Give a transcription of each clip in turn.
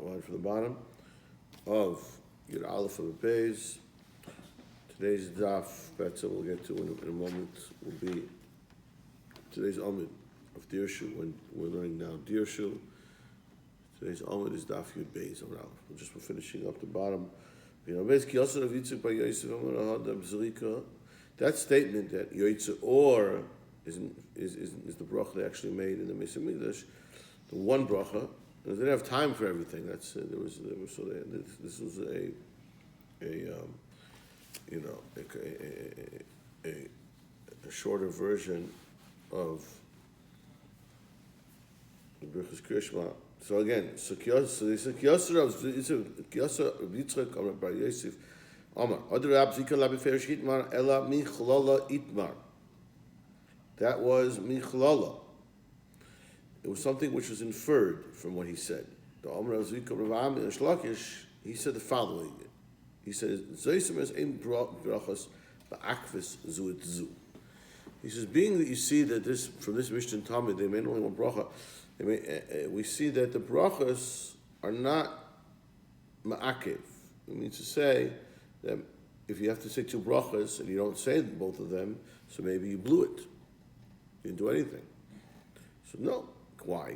line from the bottom of Yud Aleph of the Beis. Today's daf, Betza, we'll get to in a moment, will be today's Amud of Dirshu, when we're learning now Dirshu. Today's Amud is daf Yud Beis of Aleph. We're finishing up the bottom. That statement that Yoitze Or is the bracha they actually made in the Beis Medrash, the one bracha. They didn't have time for everything. This was a shorter version of the Brachos Krishma. So again, they said Kiyasar Yitzchak Amar Bar Yosef Amar Adar Rab Zika Labi Ferish Itmar Ela Michlala Itmar. That was Michlala. It was something which was inferred from what he said. The Amar Zika Rav Am Shlakish, he said the following. He says, Zoysim es ein brachos ba'akvis zuit zu. He says, being that you see that this from this Mishnah and Talmud, they made only one bracha, we see that the brachos are not ma'akiv. It means to say that if you have to say two brachas and you don't say both of them, so maybe you blew it. You didn't do anything. So no. Why?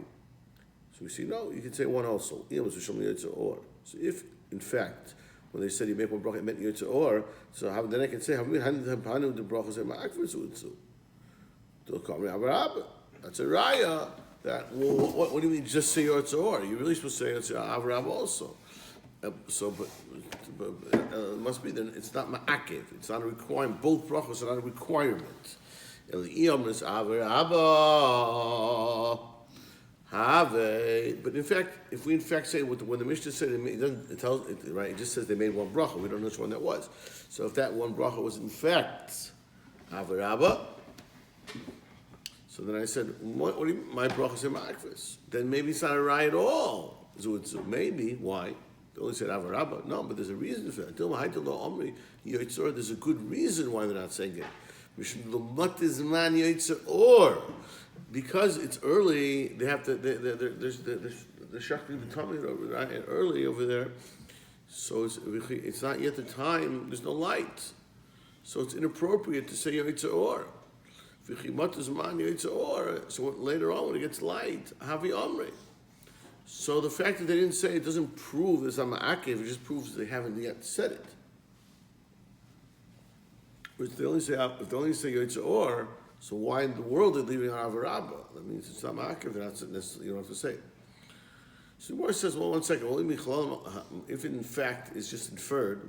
So we see, no, you can say one also. So if, in fact, when they said you make one bracha, it meant Yotzei Or, so then I can say, that's a raya. That, well, what do you mean just say Yotzei Or? You're really supposed to say Yotzei Avraham also. But it must be that it's not ma'akiv. It's not a requirement. Both brachos are not a requirement. But in fact, if we in fact say when the Mishnah said it tells it, right, it just says they made one bracha. We don't know which one that was. So if that one bracha was in fact Avarabba, so then I said, what do you mean, my bracha is ma'akvis? Then maybe it's not a raya at all. So maybe why? They only said Avarabba. No, but there's a reason for that. There's a good reason why they're not saying it. Because it's early, they have to. There's the shakti becoming early over there, so it's not yet the time. There's no light, so it's inappropriate to say Yotzei Or. So later on, when it gets light, Havi Omri. So the fact that they didn't say it doesn't prove this Ama'akev. It just proves they haven't yet said it. If they only say Yotzei Or, so why in the world are they leaving out Avarabba? That means it's not ma'akiv, you don't have to say it. So the Gemara says, well, one second, if it in fact is just inferred,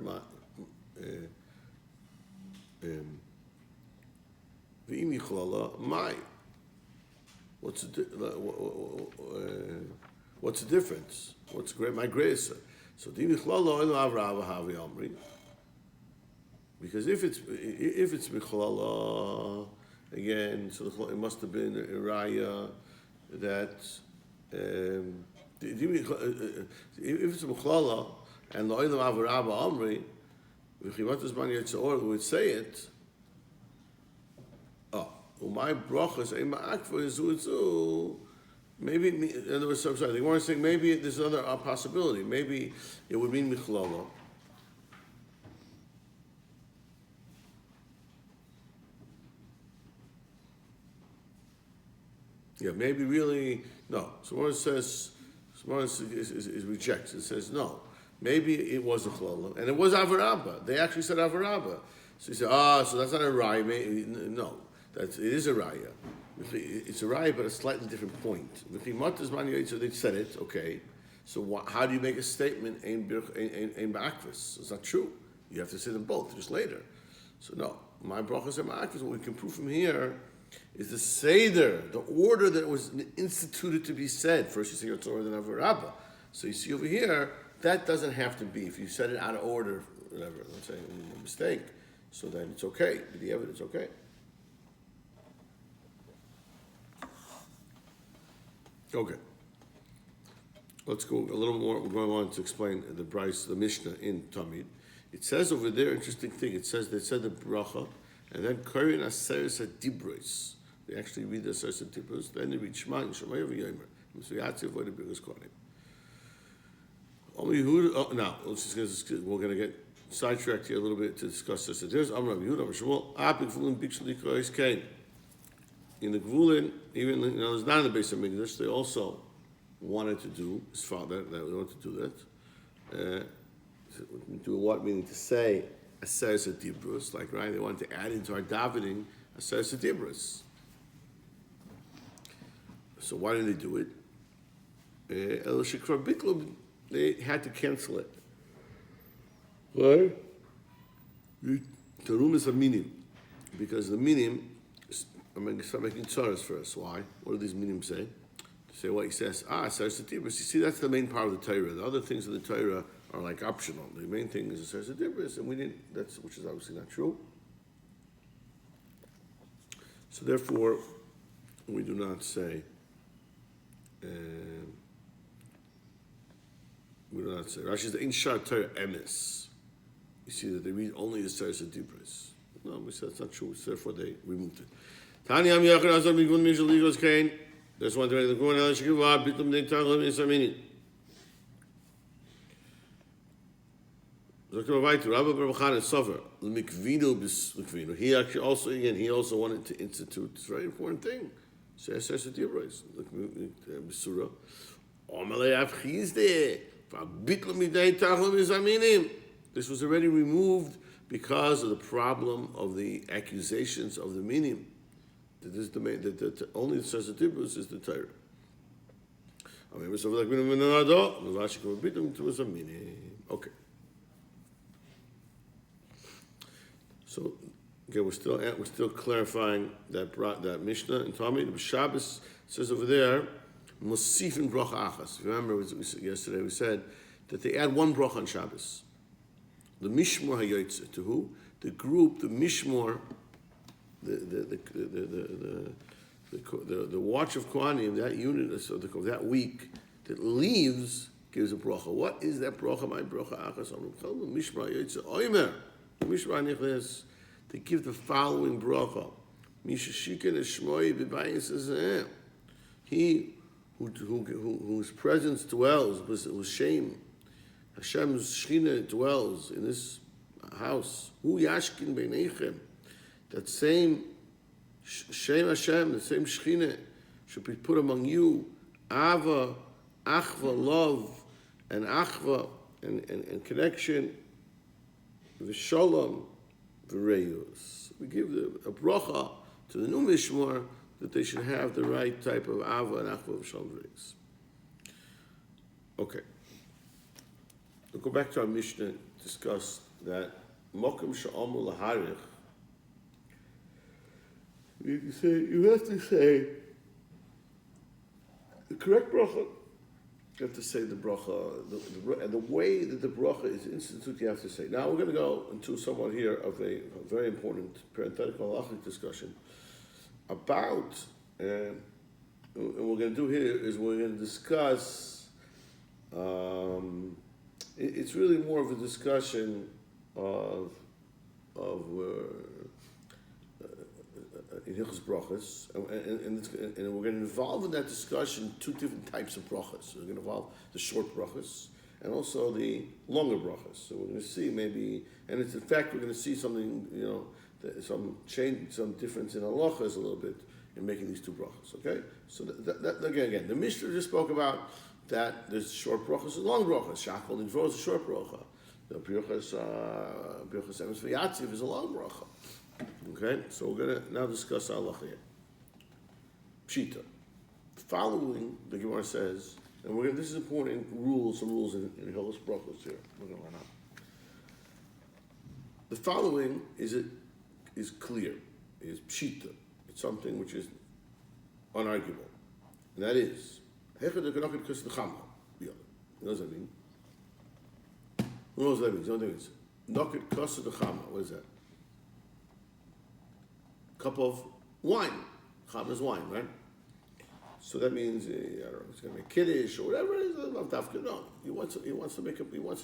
what's the difference? What's my greatest? So because if it's Michlala, again, so it must have been a raya that if it's Mechlala and the Olam Avarabba Amri, v'chimatas man Yotzei Or would say it. My brachas ein ma'akva zuzu. Maybe in other words, sorry, they weren't saying maybe there's another possibility. Maybe it would mean Mechlala. Yeah, maybe really, no. Someone rejects. It says, no. Maybe it was a chlala. And it was Avarabba. They actually said Avarabba. So you say, so that's not a raya. No, it is a raya. It's a raya, but a slightly different point. So they said it, okay. So how do you make a statement, ein ba'akvis? It's not true. You have to say them both, just later. So no, my brachas are ma'akvis. What we can prove from here is the Seder, the order that was instituted to be said. First you say Yotzei Or, then Avarabba. So you see over here, that doesn't have to be. If you said it out of order, whatever, let's say a mistake, so then it's okay. The evidence, okay. Okay. Let's go a little more. We're going on to explain the Mishnah in Tamid. It says over there, interesting thing. It says they said the bracha, and then Korin Aseres HaDibros. They actually read the Aseres HaDibros. Then they read Shema and Shema Yomer. So you have to avoid the biggest Kohanim. Now, we're going to get sidetracked here a little bit to discuss this. So there's Amr Rabbi Yehuda, Amr Shmuel, Apik Gvulin Bikshli Kois Kain. In the Gvulin, even it's not in the base of Mikdash, they also wanted to do, his father, that we wanted to do that. Do what? Meaning to say Aseres HaDibrus, like, right? They wanted to add into our davening Aseres HaDibrus. So why did they do it? They had to cancel it. Why? The room is a minim. Because the minim, I'm going to start making tzaras for us. Why? What do these minim say? Say what he says. Aseres HaDibrus. You see, that's the main part of the Torah. The other things of the Torah are like optional. The main thing is Aseres HaDibrus, and we didn't, which is obviously not true. So therefore, we do not say, Rashi says, "Ein shar Torah emes." You see that they read only the Aseres HaDibrus. No, we said that's not true. So therefore, they removed it. Tani am yachar azar migun mishal ligos kain. There's one thing. The Gemara el shkiva bitum de taglim isamini. He actually also, again, he also wanted to institute this very important thing. This was already removed because of the problem of the accusations of the minim. That is the main, that only the Aseres HaDibrus is the Torah. Okay. So again, we're still clarifying that Mishnah and Talmud. The Shabbos says over there, Mosifin bracha achas. If you remember, yesterday we said that they add one bracha on Shabbos. The Mishmor HaYotze, to who? The group, the Mishmor, the watch of Kohanim, that unit of that week that leaves gives a bracha. What is that bracha? My bracha achas. Mishmor HaYotze Oimer. Mishmor HaNichles. They give the following bracha. Misha Shmoi b'bayis. He whose presence dwells, whose shame, Hashem's Shechina dwells in this house. Hu yashkin b'neichem. That same Shem Hashem, the same Shechina, should be put among you. Ava, achva, love, and achva, and connection, v'shalom, v'reyus. We give a bracha to the new Mishmor that they should have the right type of ava and achva, v'shalom, v'reyus. Okay. We'll go back to our Mishnah, discuss that mokum she'amu laharich. You have to say the correct bracha. You have to say the bracha, and the way that the bracha is instituted, you have to say. Now we're going to go into somewhat here of a very important parenthetical halachic discussion about, and what we're going to do here is we're going to discuss. It's really more of a discussion of in Hilchos Brachos, and we're going to involve in that discussion two different types of brachos. We're going to involve the short brachos and also the longer brachos. So we're going to see maybe, and it's in fact we're going to see something, some change, some difference in halachas a little bit in making these two brachos. Okay, so that again, the Mishnah just spoke about that there's short brachos and long brachos. Shachol Nidvor is a short bracha. The Brachos Emes V'Yatziv is a long bracha. Okay, so we're going to now discuss halacha here. Pshita. Following, the Gemara says, and this is important some rules in Hilchos Brachos here. We're going to learn out. The following is clear, is pshita. It's something which is unarguable. And that is, what does that mean? Who knows what that means? You know what that means? Noket kosa de chama. What is that? Cup of wine. Chama is wine, right? So that means I don't know, it's going to make kiddush or whatever it is. No, he wants to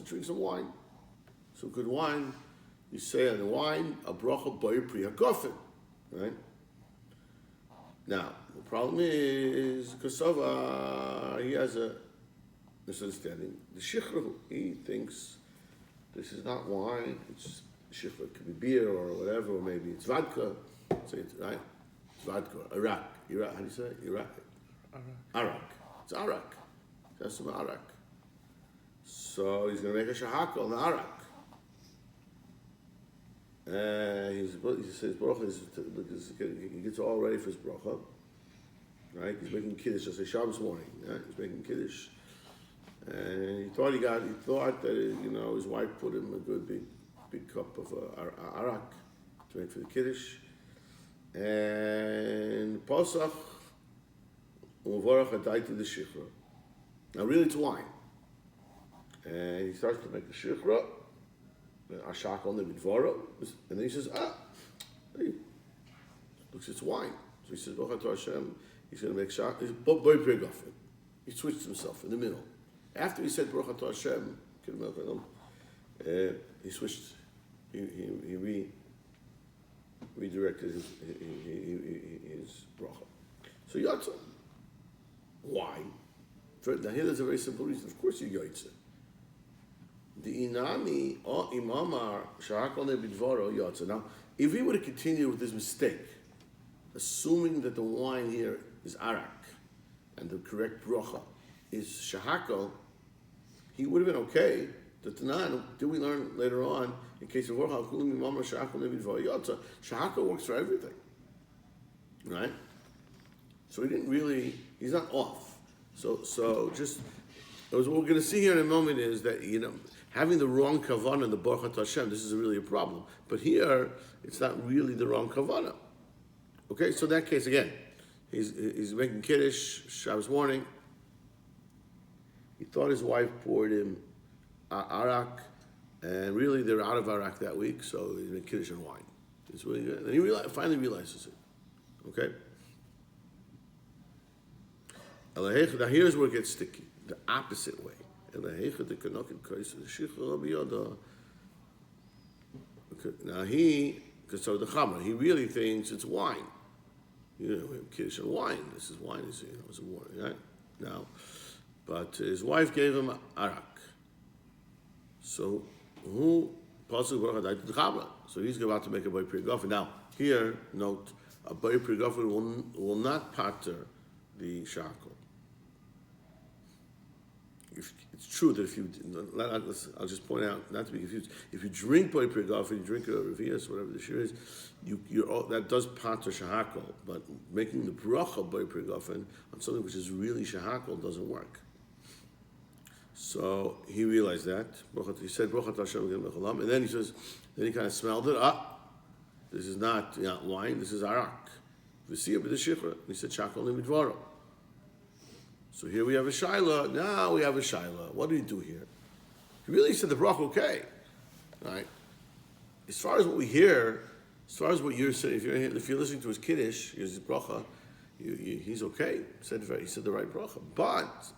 drink some wine, some good wine. You say on the wine a bracha b'yer pri hakofen, right? Now the problem is Kosova. He has misunderstanding. The shichra, he thinks this is not wine. It's shichra. It could be beer or whatever, or maybe it's vodka. Say it right. It's vodka. Arak. Iraq. How do you say it? Iraq. Arak. It's arak. That's some arak. So he's going to make a shahaka on the arak. And he says bracha he gets all ready for his bracha. Right? He's making kiddush. I say Shabbos morning. Right? He's making kiddush. And he thought that his wife put him a good big cup of arak to make for the kiddush. And Pasach Uvarach Adai to the shichra. Now really it's wine. And he starts to make the shichra. Ashak on the midvara. And then he says, hey, looks it's wine. So he says, Baruch Atah Hashem, he's going to make shak. He switched himself in the middle. After he said Baruch Atah Hashem, he switched. He redirected his bracha. So yotza. Why? Now here there's a very simple reason. Of course you yotza. The inami or imamar shahakol nebidvaro yotza. Now, if he would have continued with this mistake, assuming that the wine here is arak and the correct bracha is shahakol, he would have been okay. The Tanan, did we learn later on, in case of Orcha, Shahaka works for everything. Right? So he's not off. So just, what we're going to see here in a moment is that, having the wrong kavanah in the Baruch Atah Hashem, this is really a problem. But here, it's not really the wrong kavanah. Okay, so in that case, again, he's making kiddush, Shabbos morning. He thought his wife poured him arak, and really they're out of arak that week, so he's making kiddush and wine. It's really good. And he finally realizes it. Okay? Now here's where it gets sticky. The opposite way. Now he really thinks it's wine. We have kiddush and wine. This is wine, it's a water, right? Now, but his wife gave him arak. So so he's about to make a boy prigofen. Now, here, note, a boy prigofen will not pater the shackle. It's true that I'll just point out, not to be confused, if you drink boy prigofen, you drink a revius, whatever the shiur is, that does pater shahakol, but making the bracha boy prigofen on something which is really shahakol doesn't work. So he realized that. He said, and then he kind of smelled it. This is not wine, this is arak. He said, Shakal Nimidvaro. So here we have a shaila. Now we have a shaila. What do we do here? He really said the bracha okay. Right? As far as what we hear, as far as what you're saying, if you're listening to his kiddush, his bracha, he's okay. He said the right bracha. But,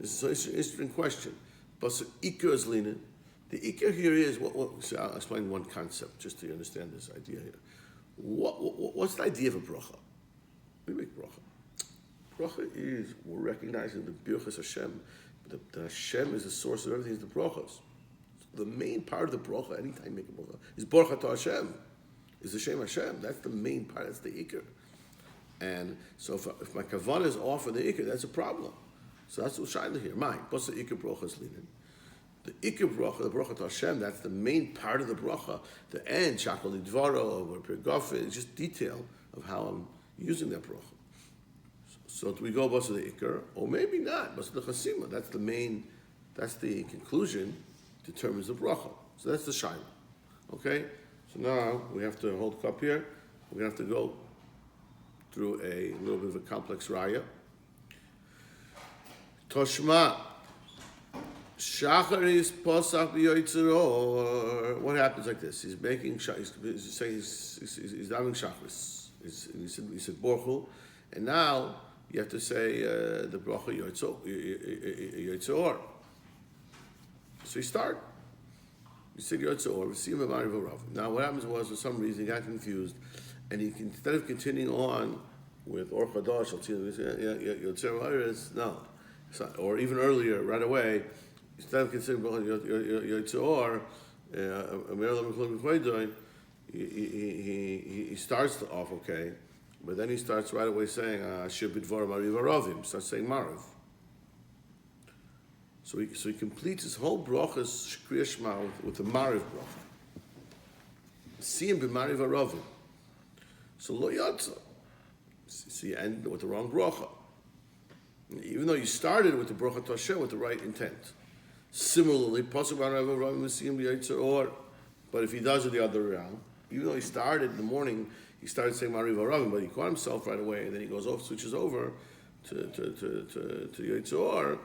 this is an interesting question. But so ikar is leaning. The ikar here is so I'll explain one concept just to understand this idea here. What's the idea of a bracha? We make bracha. Bracha is we're recognizing the birchas Hashem. The Hashem is the source of everything. Is the brachos. The main part of the bracha, anytime you make a bracha, is Baruch Atah Hashem. Is the Shem Hashem. That's the main part. That's the ikar. And so if my kavanah is off of the ikar, that's a problem. So that's what shaila here. Mine. What's the ikar bracha is leaning? The ikar bracha, the bracha to Hashem, that's the main part of the bracha. The end, shakal lidvaro, or pergofen, it's just detail of how I'm using that bracha. So do we go basa the ikar, or maybe not? Basa the chasima. That's the main. That's the conclusion. Determines the bracha. So that's the shaila. Okay. So now we have to hold cup here. We're gonna have to go through a little bit of a complex raya. Toshma Shacharis Posach b'yotzeror. What happens like this? He's making. He's saying he's having Shacharis. He said Borchu, and now you have to say the bracha yotzeror. So you start. You said yotzeror. Now what happens was for some reason he got confused, and instead of continuing on with or chadash, yotzeror. No. So, or even earlier, right away, instead of considering Yitzhor, he starts off okay, but then he starts right away saying Shir Bidvar Mariv Aravim. Starts saying Mariv. So he completes his whole brachas Kriya Shema with the Mariv bracha. Siyim b'Mariv Aravim. So lo yatsa. So you end with the wrong bracha. Even though you started with the bracha to Hashem with the right intent. Similarly, pasuk b'Mariv Aravim Siyim b'Yitzhor. But if he does it the other way around, even though he started in the morning, he started saying Mariv Aravim, but he caught himself right away, and then he goes off, switches over to Yitzhor,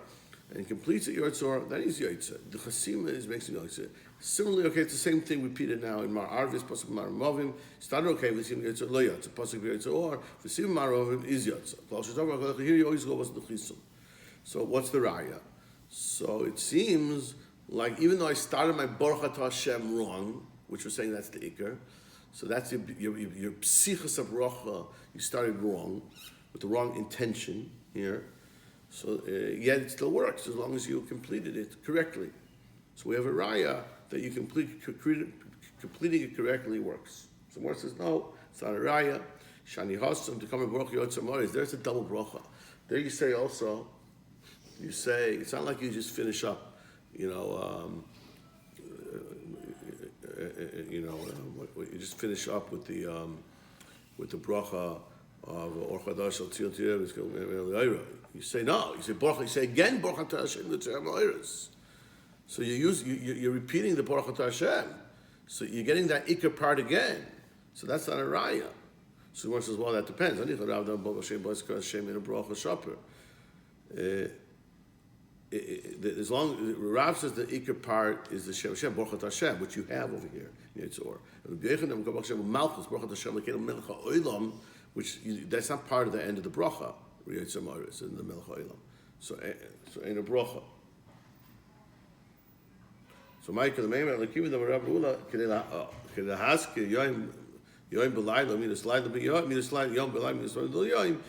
and he completes it Yitzhor, then he's Yitzhor. The Chasima is makes him Yitzhor. Similarly, okay, it's the same thing repeated now in Mar Arvis, pasuk Mar Movim. Started okay, V'sim Yitzhor lo Yitzhor, pasuk Yitzhor, V'sim Mar Movim is Yitzhor. Here you always go with the Chisum. So what's the raya? So it seems like even though I started my Baruch Atah Hashem wrong, which we're saying that's the Iker, so that's your psichas of bracha, you started wrong, with the wrong intention here. So yet it still works as long as you completed it correctly. So we have a raya that you completing it correctly works. So Gemara says no, it's not a raya. Shani hasam to come and bracha yotzar moris. There's a double bracha. There you say also. You say it's not like you just finish up. You just finish up with the bracha of Or Chadash Al Tzion Tireh. You say no. You say bracha. You say again bracha to Hashem l'tzayim. So you're repeating the bracha to Hashem. So you're getting that ikar part again. So that's not a raya. So one says, well, that depends. As long as Rav says the ikar part is the Shem Hashem, Baruch Hashem, which you have over here in Yitzhor. Which that's not part of the end of the bracha. It's in the Melech Ha'olam. So ain't a bracha. So Michael the Meimer Lakim the Rav Ula Kedei Haske Yom Belayla Midas Layla B'Yom Midas Layla Yom Belayla Midas Layla Yom.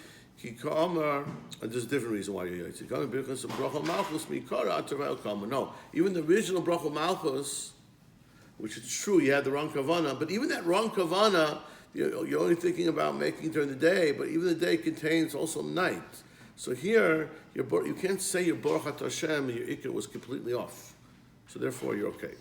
And there's a different reason why you're Yitzhak. Because of Brachos Malchus Mikara Atavel Kama. No, even the original Brachos Malchus, which is true, you had the wrong kavana, but even that wrong kavana, you're only thinking about making during the day, but even the day contains also night. So here, you can't say your Baruch Hashem, your Ikar was completely off. So therefore, you're okay.